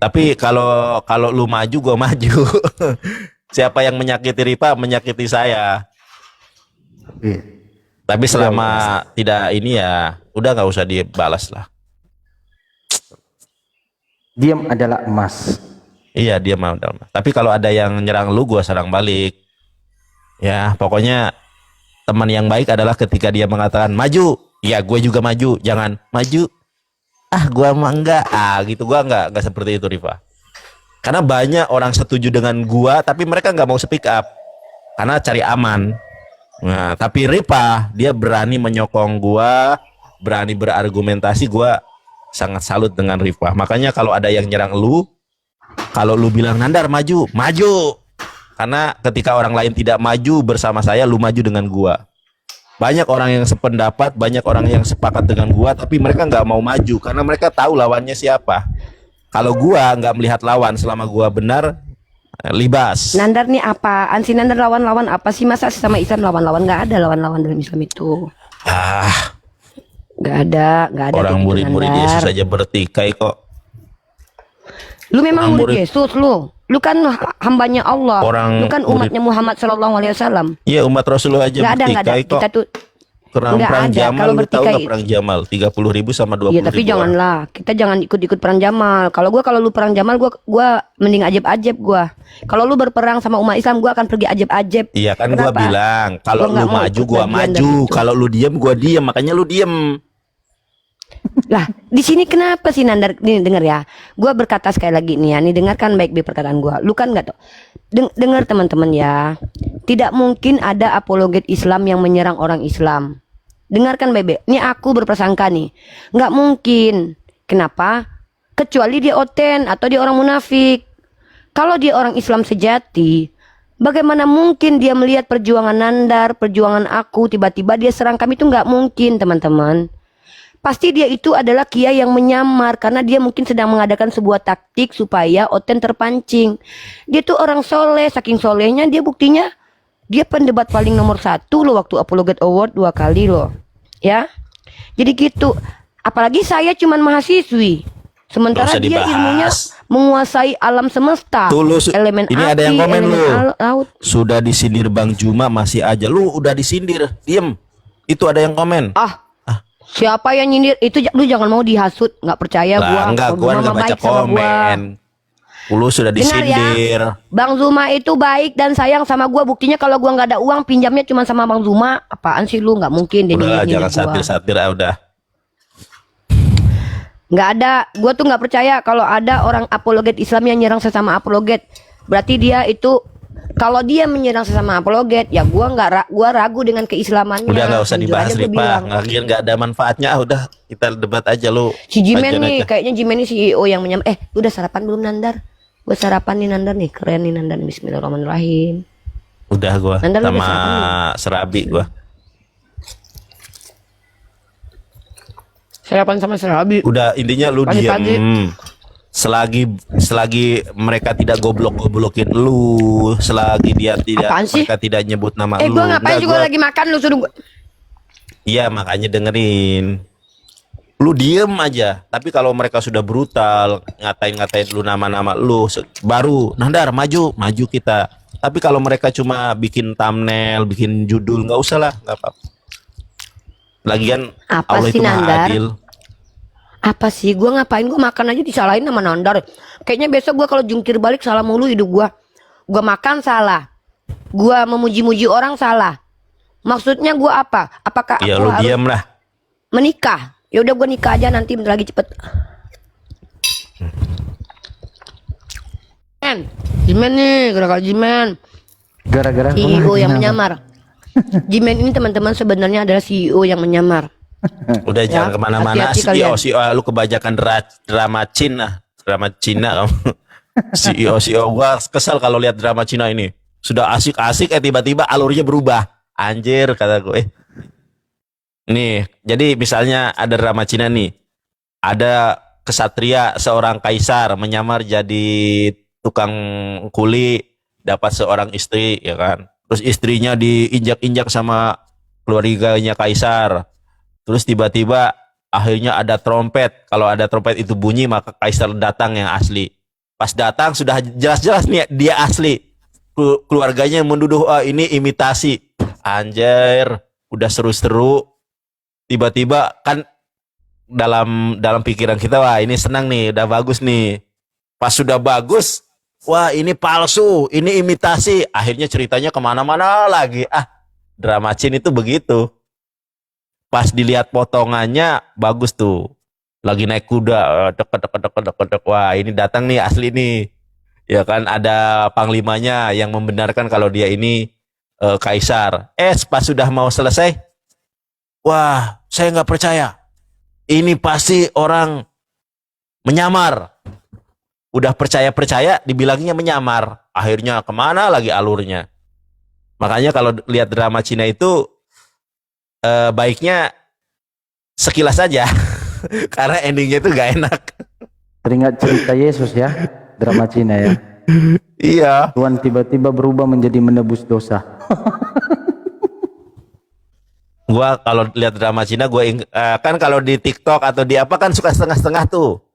Tapi kalau kalau lu maju, gua maju. Siapa yang menyakiti Rifa menyakiti saya. Iya. Tapi Udah, selama tidak ini ya, udah nggak usah dibalas lah. diam adalah emas. Iya dia mau. Tapi kalau ada yang nyerang lu, gua serang balik. Ya pokoknya teman yang baik adalah ketika dia mengatakan maju, ya gue juga maju. Jangan maju. Ah gua mah enggak. Ah gitu gua enggak seperti itu Rifa. Karena banyak orang setuju dengan gua, tapi mereka nggak mau speak up karena cari aman. Nah, tapi Rifa dia berani menyokong gua, berani berargumentasi. Gua sangat salut dengan Rifa. Makanya kalau ada yang nyerang lu, kalau lu bilang Nandar maju, maju. Karena ketika orang lain tidak maju bersama saya, lu maju dengan gua. Banyak orang yang sependapat, banyak orang yang sepakat dengan gua, tapi mereka nggak mau maju karena mereka tahu lawannya siapa. Kalau gua nggak melihat lawan, selama gua benar, libas. Nandar nih apaan sih? Nandar lawan-lawan apa sih? Masa sama Islam lawan-lawan? Nggak ada lawan-lawan dalam Islam itu. Ah, Nggak ada orang kayak gitu, murid-murid Nandar. Yesus saja bertikai kok. Lu memang Orang murid murid- Yesus lu kan hambanya Allah. Orang Lu kan murid- umatnya Muhammad Sallallahu Alaihi Wasallam. Iya umat Rasulullah aja Nggak ada. bertikai kok. Kita tuh Perang nggak ada. Jamal, Kalau lu tahu bertikai, nggak perang Jamal? 30.000 sama 20.000 iya tapi orang. janganlah. Kita jangan ikut-ikut perang Jamal. Kalau lu perang Jamal, gua mending ajeb-ajeb gua. Kalau lu berperang sama umat Islam, gua akan pergi ajeb-ajeb. Iya kan gua Kenapa? bilang, kalau Gua nggak lu mau maju ikut gua bagian maju, dari itu. kalau lu diem gua diem, makanya lu diem. Lah, di sini kenapa sih Nandar? Nih denger ya. Gua berkata sekali lagi nih ya, nih dengarkan baik-baik perkataan gua. Lu kan nggak tahu. Dengar teman-teman ya. Tidak mungkin ada apologet Islam yang menyerang orang Islam. Dengarkan baik-baik. Ini aku berprasangka nih. Nggak mungkin. Kenapa? Kecuali dia oten atau dia orang munafik. Kalau dia orang Islam sejati, bagaimana mungkin dia melihat perjuangan Nandar, perjuangan aku, tiba-tiba dia serang kami? Itu nggak mungkin teman-teman. Pasti dia itu adalah kiai yang menyamar karena dia mungkin sedang mengadakan sebuah taktik supaya Oten terpancing. Dia tuh orang soleh, saking solehnya dia buktinya dia pendebat paling nomor 1 loh waktu Apologet Award 2 kali loh. Ya. Jadi gitu. Apalagi saya cuman mahasiswi. Sementara Nggak usah dia dibahas. ilmunya menguasai alam semesta. Tuh, lu Elemen ini api, ada yang komen elemen lu. laut. Sudah disindir Bang Juma masih aja. Lu udah disindir, diem. Itu ada yang komen. Siapa yang nyindir itu lu jangan mau dihasut, nggak percaya Lah enggak, Bang gua Zuma enggak mah baca baik sama gua. komen. Lu sudah Dengar ya, disindir. Bang Zuma itu baik dan sayang sama gua. Buktinya kalau gua nggak ada uang pinjamnya cuma sama Bang Zuma. Apaan sih lu? Nggak mungkin dia Udah nyindir jangan gua. satir-satir udah. Nggak ada. Gua tuh nggak percaya kalau ada orang apologet Islam yang nyerang sesama apologet. Berarti dia itu kalau dia menyerang sesama apologet, ya gua ragu dengan keislamannya. Udah nggak usah Jujur dibahas aja gua Ripa. bilang. Nggak ada manfaatnya. Udah kita debat aja lu. Si Jimen Ajan nih, aja. kayaknya Jimen nih CEO yang menyamar. Lu udah sarapan belum Nandar? Gue sarapan nih Nandar nih, keren nih Nandar. Bismillahirrahmanirrahim. Udah gua Nandar lu sama udah sarapan belum? serabi gua. Sarapan sama serabi. Udah intinya lu Pagi-pagi. diem. Selagi mereka tidak goblok-goblokin lu, selagi dia tidak Apaan sih? mereka tidak nyebut nama lu. Gue ngapain Enggak, juga lagi makan lu suruh gue. Iya makanya dengerin. Lu diem aja. Tapi kalau mereka sudah brutal ngatain-ngatain lu nama-nama lu, baru Nandar maju kita. Tapi kalau mereka cuma bikin thumbnail, bikin judul, nggak usah lah, nggak apa-apa. Lagian Apa Allah sih, itu maha Nandar? adil. Apa sih? Gue ngapain? Gue makan aja disalahin sama Nandar. Kayaknya besok gue kalau jungkir balik salah mulu hidup gue. Gue makan salah. Gue memuji-muji orang salah. Maksudnya gue apa? Apakah Ya aku lu harus diem lah. menikah? Ya udah gue nikah aja nanti bentar lagi cepet. Jimen nih, gara-gara Jimen. Gara-gara CEO yang menyamar. Jimen ini teman-teman sebenarnya adalah CEO yang menyamar. Udah Ya, jangan kemana-mana. hati-hati kalian. CEO lu kebanyakan drama Cina, drama Cina kamu. CEO gua kesel kalau lihat drama Cina ini. Sudah asik-asik tiba-tiba alurnya berubah. Anjir kata gue. Nih, jadi misalnya ada drama Cina nih. Ada kesatria seorang kaisar menyamar jadi tukang kuli, dapat seorang istri ya kan. Terus istrinya diinjak-injak sama keluarganya kaisar. Terus tiba-tiba akhirnya ada trompet. Kalau ada trompet itu bunyi maka kaisar datang yang asli. Pas datang sudah jelas-jelas nih dia asli. Keluarganya menduduh ini imitasi. Anjir, udah seru-seru. Tiba-tiba kan dalam pikiran kita, wah ini senang nih, udah bagus nih. Pas sudah bagus, wah ini palsu, ini imitasi. Akhirnya ceritanya kemana-mana lagi. Drama Chin itu begitu. Pas dilihat potongannya bagus tuh. Lagi naik kuda, deket. Wah ini datang nih asli nih. Ya kan ada panglimanya yang membenarkan kalau dia ini kaisar. Pas sudah mau selesai, wah saya nggak percaya. Ini pasti orang menyamar. Udah percaya dibilangnya menyamar. Akhirnya kemana lagi alurnya. Makanya kalau lihat drama Cina itu baiknya sekilas saja. Karena endingnya itu gak enak. Teringat cerita Yesus ya, drama Cina ya. Iya. Tuhan tiba-tiba berubah menjadi menebus dosa. Gua kalau lihat drama Cina kan kalau di TikTok atau di apa kan suka setengah-setengah tuh.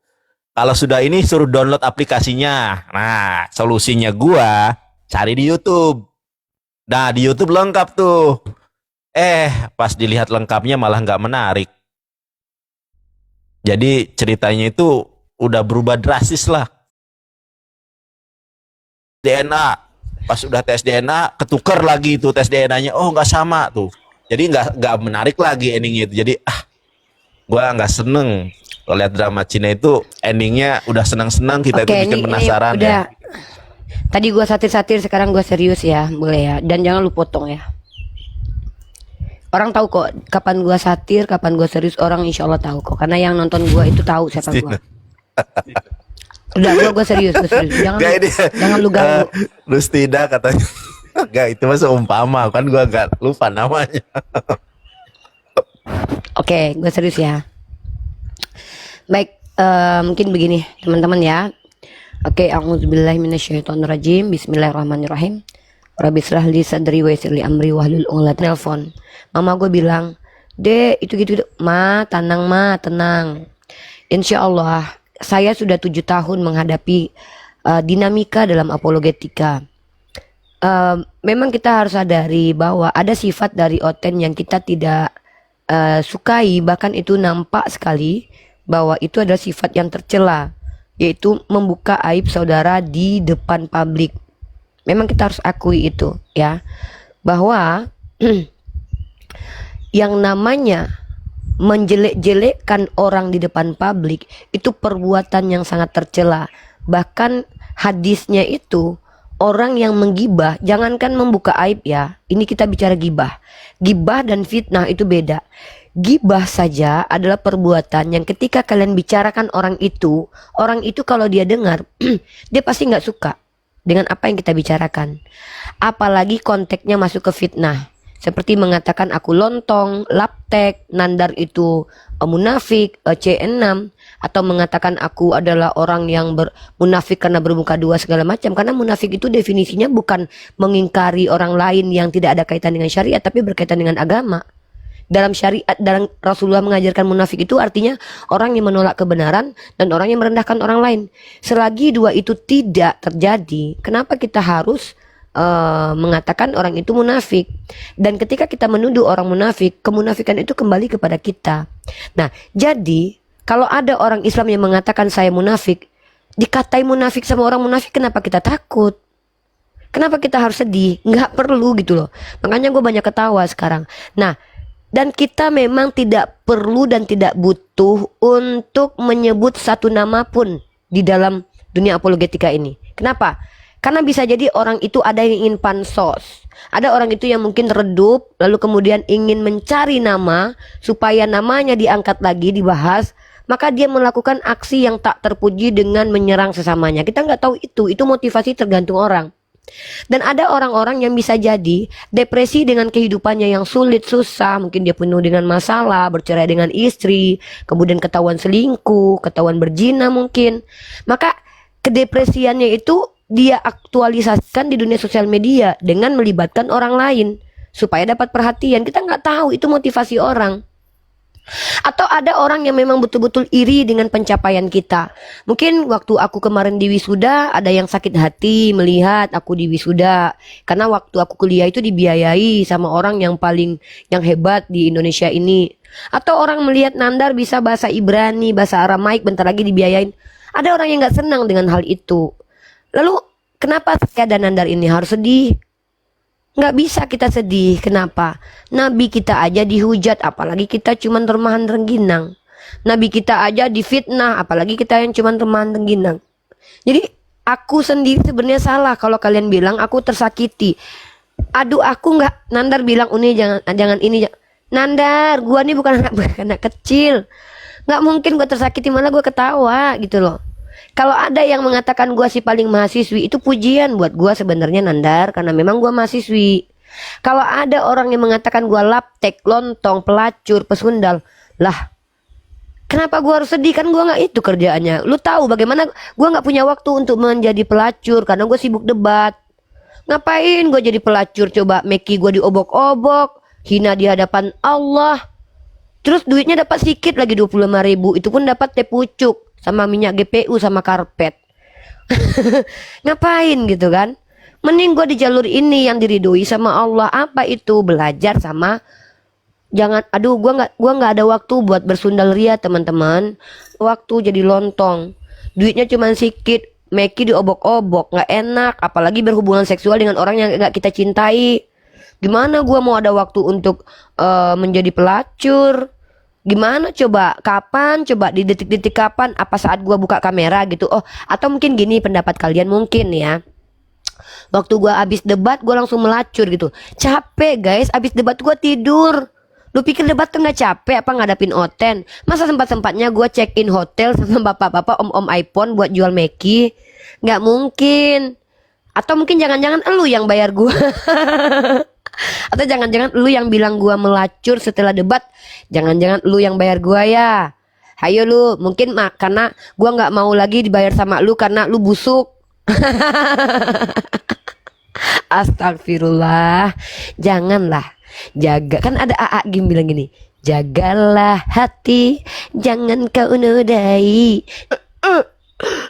Kalau sudah ini suruh download aplikasinya. Nah, solusinya gua cari di YouTube. Nah, di YouTube lengkap tuh. Pas dilihat lengkapnya malah nggak menarik. Jadi ceritanya itu udah berubah drastis lah. DNA, pas udah tes DNA ketukar lagi tuh tes DNA-nya. Oh nggak sama tuh. Jadi nggak menarik lagi endingnya itu. Jadi gua nggak seneng kalau lihat drama Cina itu endingnya udah senang-senang kita itu bikin penasaran ini udah, ya. Tadi gua satir-satir, sekarang gua serius ya, boleh ya. Dan jangan lu potong ya. Orang tahu kok kapan gua satir, kapan gua serius, orang insya Allah tahu kok. Karena yang nonton gua itu tahu siapa gua. Udah, gua serius. Jangan lu ganggu. Rustida katanya. Enggak, itu mah seumpama kan gua enggak lupa namanya. Oke, gua serius ya. Baik, mungkin begini teman-teman ya. Oke, a'udzubillahi minasyaitonirrajim. Bismillahirrahmanirrahim. Rabbi shrah li sadri wa yassir li amri wahlul 'uqdatam telepon. Mama gue bilang, "Dek, itu gitu. Ma, tenang. Insya Allah, saya sudah 7 tahun menghadapi dinamika dalam apologetika. Memang kita harus sadari bahwa ada sifat dari Oten yang kita tidak sukai, bahkan itu nampak sekali bahwa itu adalah sifat yang tercela, yaitu membuka aib saudara di depan publik. Memang kita harus akui itu ya, bahwa yang namanya menjelek-jelekkan orang di depan publik itu perbuatan yang sangat tercela. Bahkan hadisnya itu orang yang menggibah, jangankan membuka aib ya, ini kita bicara gibah. Gibah dan fitnah itu beda. Gibah saja adalah perbuatan yang ketika kalian bicarakan orang itu kalau dia dengar dia pasti nggak suka dengan apa yang kita bicarakan. Apalagi konteksnya masuk ke fitnah. Seperti mengatakan aku lontong, laptek, nandar itu munafik, C6, atau mengatakan aku adalah orang yang munafik karena bermuka dua segala macam. Karena munafik itu definisinya bukan mengingkari orang lain yang tidak ada kaitan dengan syariat, tapi berkaitan dengan agama. Dalam syariat, dalam Rasulullah mengajarkan munafik itu artinya orang yang menolak kebenaran dan orang yang merendahkan orang lain. Selagi dua itu tidak terjadi, kenapa kita harus mengatakan orang itu munafik? Dan ketika kita menuduh orang munafik, kemunafikan itu kembali kepada kita. Nah, jadi kalau ada orang Islam yang mengatakan saya munafik, dikatai munafik sama orang munafik, kenapa kita takut? Kenapa kita harus sedih? Nggak perlu gitu loh. Makanya gue banyak ketawa sekarang. Nah, dan kita memang tidak perlu dan tidak butuh untuk menyebut satu nama pun di dalam dunia apologetika ini. Kenapa? Karena bisa jadi orang itu ada yang ingin pansos. Ada orang itu yang mungkin redup, lalu kemudian ingin mencari nama supaya namanya diangkat lagi, dibahas. Maka dia melakukan aksi yang tak terpuji dengan menyerang sesamanya. Kita nggak tahu itu motivasi tergantung orang. Dan ada orang-orang yang bisa jadi depresi dengan kehidupannya yang sulit, susah. Mungkin dia penuh dengan masalah, bercerai dengan istri, kemudian ketahuan selingkuh, ketahuan berzina mungkin. Maka kedepresiannya itu dia aktualisasikan di dunia sosial media dengan melibatkan orang lain supaya dapat perhatian. Kita nggak tahu itu motivasi orang. Atau ada orang yang memang betul-betul iri dengan pencapaian kita. Mungkin waktu aku kemarin di wisuda, ada yang sakit hati melihat aku di wisuda. Karena waktu aku kuliah itu dibiayai sama orang yang hebat di Indonesia ini. Atau orang melihat Nandar bisa bahasa Ibrani, bahasa Aramaik, bentar lagi dibiayain. Ada orang yang gak senang dengan hal itu. Lalu kenapa saya dan Nandar ini harus sedih? Nggak bisa kita sedih. Kenapa? Nabi kita aja dihujat, apalagi kita cuman remahan rengginang. Nabi kita aja difitnah, apalagi kita yang cuman remahan rengginang. Jadi aku sendiri sebenarnya salah kalau kalian bilang aku tersakiti. Aduh, aku nggak. Nandar bilang ini jangan ini. Nandar, gua nih bukan anak kecil. Nggak mungkin gua tersakiti, malah gua ketawa gitu loh. Kalau ada yang mengatakan gua si paling mahasiswi, itu pujian buat gua sebenarnya Nandar, karena memang gua mahasiswi. Kalau ada orang yang mengatakan gua laptek, lontong, pelacur, pesundal, lah kenapa gua harus sedih? Kan gua nggak itu kerjaannya. Lu tahu bagaimana gua nggak punya waktu untuk menjadi pelacur karena gua sibuk debat. Ngapain gua jadi pelacur? Coba Meki gua diobok-obok, hina di hadapan Allah. Terus duitnya dapat sedikit lagi 25.000, itu pun dapat teh pucuk sama minyak GPU sama karpet. Ngapain gitu kan? Mending gue di jalur ini yang diridhoi sama Allah. Apa itu? Belajar sama. Jangan, aduh, gua nggak ada waktu buat bersundal ria teman-teman. Waktu jadi lontong, duitnya cuma sedikit, Meki diobok-obok, nggak enak. Apalagi berhubungan seksual dengan orang yang nggak kita cintai. Gimana gua mau ada waktu untuk menjadi pelacur? Gimana coba? Kapan? Coba di detik-detik kapan? Apa saat gua buka kamera gitu? Oh, atau mungkin gini pendapat kalian mungkin ya. Waktu gua habis debat, gua langsung melacur gitu. Capek guys, habis debat gua tidur. Lu pikir debat tuh nggak capek apa ngadapin Oten? Masa sempat-sempatnya gua check in hotel sama bapak-bapak om-om iPhone buat jual Meki? Nggak mungkin. Atau mungkin jangan-jangan elu yang bayar gua. Atau jangan-jangan lu yang bilang gua melacur setelah debat. Jangan-jangan lu yang bayar gua ya. Hayo lu, mungkin karena gua nggak mau lagi dibayar sama lu karena lu busuk. Astagfirullah. Janganlah. Jaga, kan ada AA Gim bilang gini, jagalah hati, jangan kau nodai.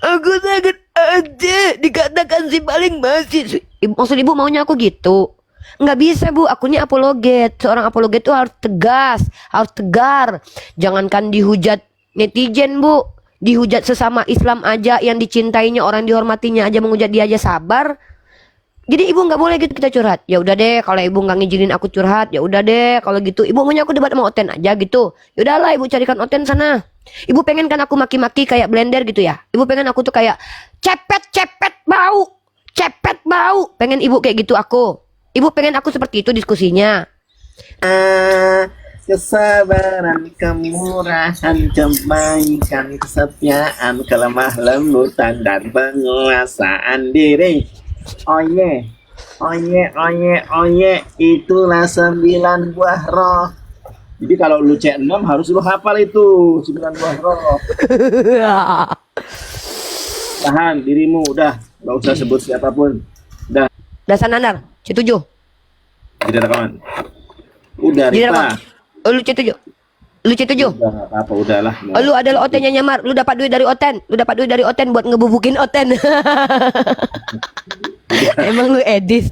Aku sakit aja dikatakan si paling mahasiswi. Maksud ibu maunya aku gitu? Nggak bisa bu, akunya apologet. Seorang apologet itu harus tegas, harus tegar. Jangankan dihujat netizen bu, dihujat sesama Islam aja, yang dicintainya, orang dihormatinya aja menghujat dia aja sabar. Jadi ibu nggak boleh gitu kita curhat. Ya udah deh, kalau ibu nggak ngizinin aku curhat, ya udah deh kalau gitu. Ibu maunya aku debat sama Oten aja gitu. Ya udahlah, ibu carikan Oten sana. Ibu pengen kan aku maki-maki kayak blender gitu ya. Ibu pengen aku tuh kayak cepet bau, cepet bau. Pengen ibu kayak gitu aku. Ibu pengen aku seperti itu diskusinya. Kesabaran, kemurahan, kebaikan, kesetiaan, kelemah lembutan, dan penguasaan diri. Oye, itulah 9 buah roh. Jadi kalau lu C6 harus lu hafal itu 9 buah roh. Tahan dirimu, udah, gak usah sebut siapapun. Udah. Dasar Nandar, C7. Tidak rekaman. Udah, Rifa. Oh, lu C7. Lu C7. Udah, apa udahlah. Oh, lu adalah Oten yang nyamar. Lu dapat duit dari Oten. Lu dapat duit dari Oten buat ngebubukin Oten. Emang lu edis.